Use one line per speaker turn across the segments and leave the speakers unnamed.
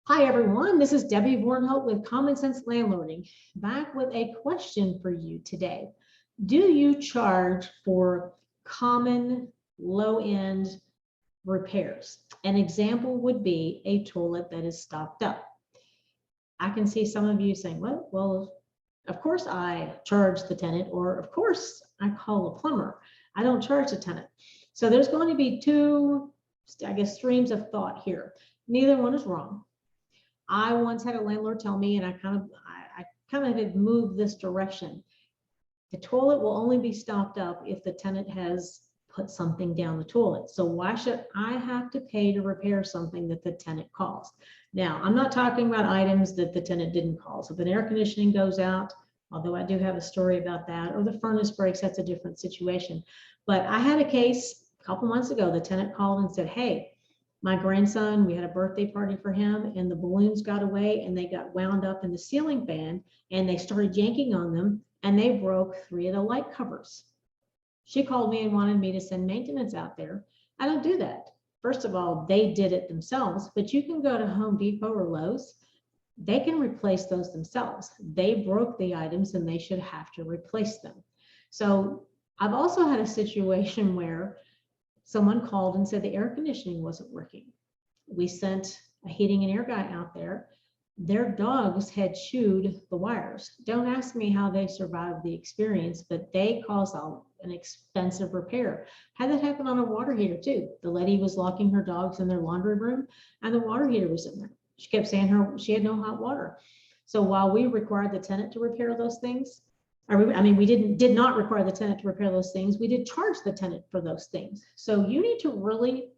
Hi everyone, this is Debbie Vornholt with Common Sense Landlording, back with a question for you today. Do you charge for common low-end repairs? An example would be a toilet that is stopped up. I can see some of you saying, well, of course I charge the tenant, or of course I call a plumber. I don't charge the tenant. So there's going to be two, streams of thought here. Neither one is wrong. I once had a landlord tell me, and I kind of have moved this direction. The toilet will only be stopped up if the tenant has put something down the toilet. So why should I have to pay to repair something that the tenant caused? Now, I'm not talking about items that the tenant didn't cause. If an air conditioning goes out, although I do have a story about that, or the furnace breaks, that's a different situation. But I had a case a couple months ago. The tenant called and said, hey, my grandson, we had a birthday party for him, and the balloons got away and they got wound up in the ceiling fan, and they started yanking on them, and they broke 3 of the light covers. She called me and wanted me to send maintenance out there. I don't do that. First of all, they did it themselves, but you can go to Home Depot or Lowe's. They can replace those themselves. They broke the items and they should have to replace them. So I've also had a situation where someone called and said the air conditioning wasn't working. We sent a heating and air guy out there. Their dogs had chewed the wires. Don't ask me how they survived the experience, but they caused an expensive repair. Had that happen on a water heater too. The lady was locking her dogs in their laundry room and the water heater was in there. She kept saying she had no hot water. So while we required the tenant to repair those things, we did not require the tenant to repair those things. We did charge the tenant for those things. So you need to really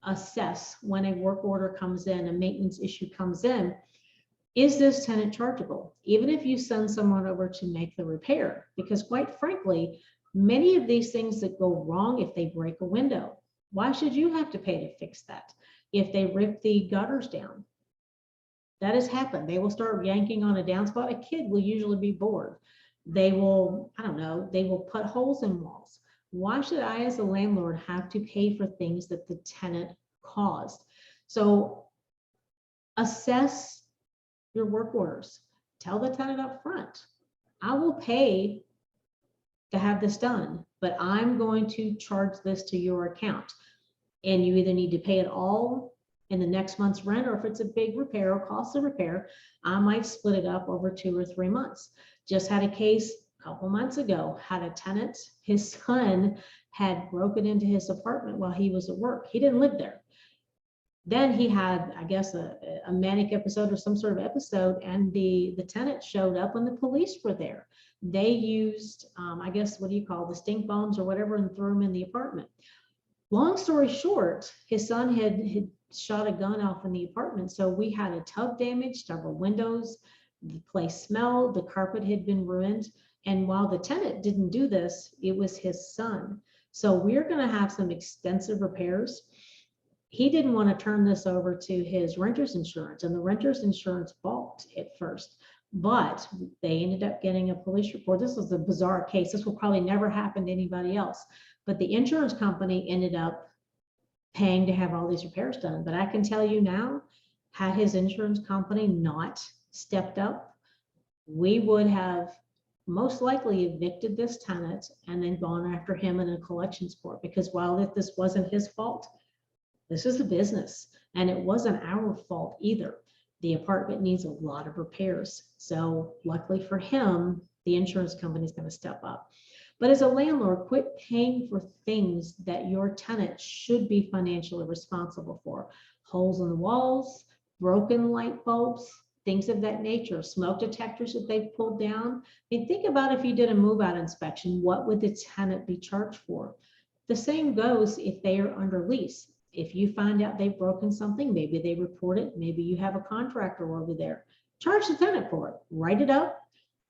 assess when a work order comes in, a maintenance issue comes in, is this tenant chargeable? Even if you send someone over to make the repair, because quite frankly, many of these things that go wrong, if they break a window, why should you have to pay to fix that? If they rip the gutters down, that has happened. They will start yanking on a downspout. A kid will usually be bored. They will, they will put holes in walls. Why should I, as a landlord, have to pay for things that the tenant caused? So assess your work orders. Tell the tenant up front, I will pay to have this done, but I'm going to charge this to your account. And you either need to pay it all in the next month's rent, or if it's a big repair or cost of repair, I might split it up over 2 or 3 months. Just had a case a couple months ago, had a tenant, his son had broken into his apartment while he was at work. He didn't live there. Then he had, I guess, a manic episode or some sort of episode, and the tenant showed up when the police were there. They used, I guess, what do you call the stink bombs or whatever, and threw them in the apartment. Long story short, his son had shot a gun off in the apartment. So we had a tub damaged, several windows, the place smelled, the carpet had been ruined. And while the tenant didn't do this, it was his son. So we're going to have some extensive repairs. He didn't want to turn this over to his renter's insurance, and the renter's insurance balked at first, but they ended up getting a police report. This was a bizarre case. This will probably never happen to anybody else, but the insurance company ended up paying to have all these repairs done. But I can tell you now, had his insurance company not stepped up, we would have most likely evicted this tenant and then gone after him in a collections court, because while this wasn't his fault, this is a business, and it wasn't our fault either. The apartment needs a lot of repairs. So luckily for him, the insurance company is going to step up. But as a landlord, quit paying for things that your tenant should be financially responsible for. Holes in the walls, broken light bulbs, things of that nature, smoke detectors that they've pulled down. I mean, think about if you did a move-out inspection, what would the tenant be charged for? The same goes if they are under lease. If you find out they've broken something, maybe they report it, maybe you have a contractor over there, charge the tenant for it, write it up.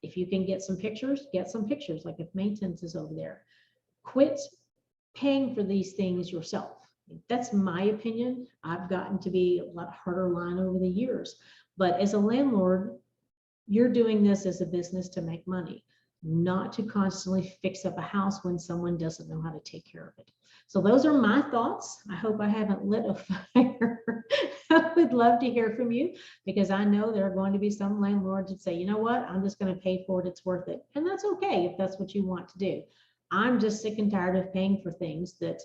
If you can get some pictures, like if maintenance is over there. Quit paying for these things yourself. That's my opinion. I've gotten to be a lot harder line over the years, but as a landlord, you're doing this as a business to make money, not to constantly fix up a house when someone doesn't know how to take care of it. So those are my thoughts. I hope I haven't lit a fire I would love to hear from you, because I know there are going to be some landlords that say, you know what, I'm just going to pay for it. It's worth it. And that's okay if that's what you want to do. I'm just sick and tired of paying for things that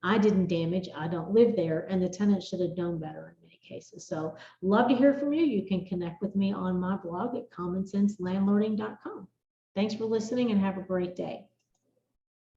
I didn't damage. I don't live there, and the tenant should have known better in many cases. So love to hear from you. You can connect with me on my blog at commonsenselandlording.com. Thanks for listening and have a great day.